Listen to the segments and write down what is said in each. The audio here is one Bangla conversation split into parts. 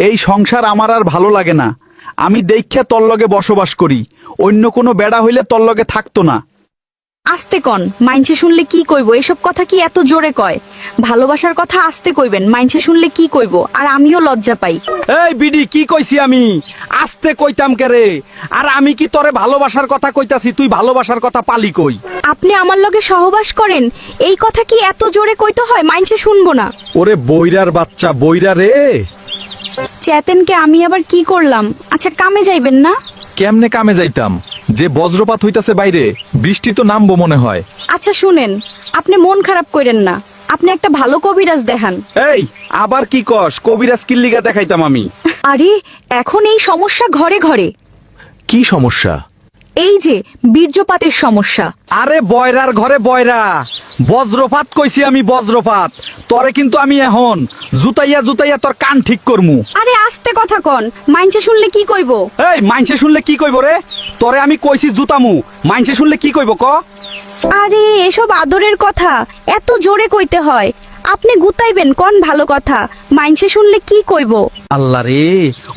এই সংসার আমার আর ভালো লাগে না। আমি দেইখ্যা তোর লগে বসবাস করি, অন্য কোনো বেড়া হইলে তোর লগে থাকতো না। আস্তে কন, মাইনসে শুনলে কি কইব? এসব কথা কি এত জোরে কয়? ভালোবাসার কথা আস্তে কইবেন, মাইনসে শুনলে কি কইব? আর আমিও লজ্জা পাই। এই বিডি, কি কইছি আমি? আস্তে কইতাম কেরে? আর আমি কি তোরে ভালোবাসার কথা কইতাছি, তুই ভালোবাসার কথা পালি কই? আপনি আমার লগে সহবাস করেন, এই কথা কি এত জোরে কইতে হয়? মাইনসে শুনবো না। ওরে বইরার বাচ্চা, বইরা রে। চেতেনকে আমি আবার কি করলাম? আচ্ছা, কামে যাইবেন না? কেমনে কামে যাইতাম? যে বজ্রপাত হইতাছে বাইরে, বৃষ্টি তো নামবো মনে হয়। আচ্ছা শুনেন, আপনি মন খারাপ করেন না, আপনি একটা ভালো কবিরাজ দেখান। এই আবার কি কস? কবিরাজ কিল্লিগা দেখাইতাম আমি? আরে এখন এই সমস্যা ঘরে ঘরে। কি সমস্যা? এই যে বীর্যপাতের সমস্যা। আরে বয়রার ঘরে বয়রা, বজ্রপাত কইছি আমি, বজ্রপাত। তরে কিন্তু আমি এখন জুতাইয়া জুতাইয়া তোর কান ঠিক করমু। আরে আস্তে কথা কন, মাইনসে শুনলে কি কইব? এই মাইনসে শুনলে কি কইব রে? তরে আমি কইছি জুতামু, মাইনসে শুনলে কি কইব ক? আরে এসব আদরের কথা এত জোরে কইতে হয়? আপনি গুতাইবেন কোন ভালো কথা, মাইনসে শুনলে কি কইব? আল্লাহ রে,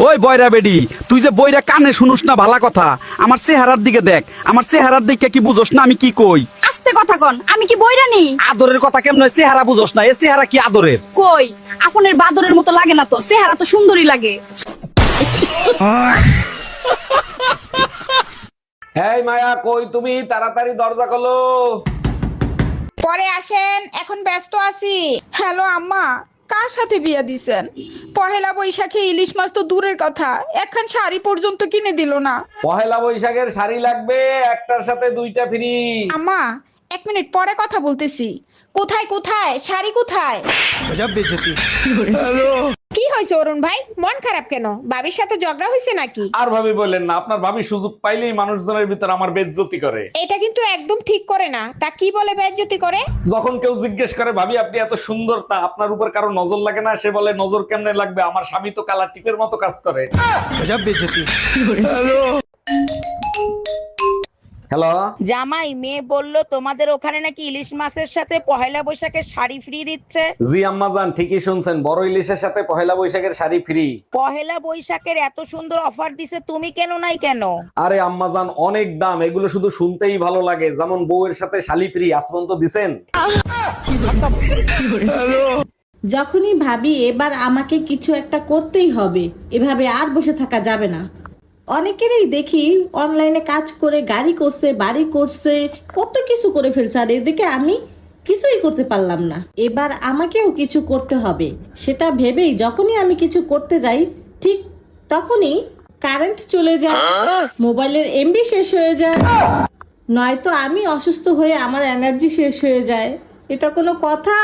ওই বয়রা বেডি, তুই যে বইরা কানে শুনুস না ভালা কথা, আমার চেহারার দিকে দেখ, আমার চেহারার দিকে কি বুঝোস না আমি কি কই? আস্তে কথা কন, আমি কি বইরা নেই? আদরের কথা কেমন? চেহারা বুঝোস না? এ চেহারা কি আদরের? কই, আপনার বাদরের মতো লাগে না তো, চেহারা তো সুন্দরই লাগে। এই মায়া, কই তুমি? তাড়াতাড়ি দরজা খোলো। পরে আসেন, এখন ব্যস্ত আছি। হ্যালো আম্মা, কার সাথে বিয়ে দিছেন? পহেলা বৈশাখে ইলিশ মাছ তো দূরের কথা, একখান শাড়ি পর্যন্ত কিনে দিল না। পহেলা বৈশাখের শাড়ি লাগবে, একটার সাথে দুইটা ফ্রি। আম্মা, 1 মিনিট পরে কথা বলতেছি। কোথায় কোথায় শাড়ি কোথায়? কি হয়েছে অরুণ ভাই, মন খারাপ কেন? ভাবির সাথে ঝগড়া হয়েছে নাকি? আর ভাবি বললেন না, আপনার ভাবি সুযোগ পাইলেই মানুষজনের ভিতর আমার বেজ্জতি করে। এটা কিন্তু একদম ঠিক করে না। তা কি বলে বেইজ্জতি করে? যখন কেউ জিজ্ঞেস করে ভাবি আপনি এত সুন্দর, তা আপনার উপর কারো নজর লাগে না? সে বলে নজর কেমনে লাগবে, আমার স্বামী তো কালা টিপের মতো কাজ করে। হ্যালো, জামাই, মেয়ে বললো তোমাদের ওখানে নাকি ইলিশ মাছের সাথে পহেলা বৈশাখের শাড়ি ফ্রি দিচ্ছে। জি আম্মাজান, ঠিকই শুনছেন, বড় ইলিশের সাথে পহেলা বৈশাখের শাড়ি ফ্রি। পহেলা বৈশাখের এত সুন্দর অফার দিছে, তুমি কেন নাই কেন? আরে আম্মাজান, অনেক দাম, এগুলো শুধু শুনতেই ভালো লাগে। যেমন বউয়ের সাথে শালি ফ্রি, আসমান তো দিছেন। যখনই ভাবি এবার আমাকে কিছু একটা করতেই হবে, এভাবে আর বসে থাকা যাবে না। অনেকেরই দেখি অনলাইনে কাজ করে গাড়ি করছে, বাড়ি করছে, কত কিছু করে ফেলছে, আর এদিকে আমি কিছুই করতে পারলাম না। এবার আমাকেও কিছু করতে হবে, সেটা ভেবেই যখনই আমি কিছু করতে যাই ঠিক তখনই কারেন্ট চলে যায়, মোবাইলের এমবি শেষ হয়ে যায়, নয়তো আমি অসুস্থ হয়ে আমার এনার্জি শেষ হয়ে যায়। এটা কোনো কথা?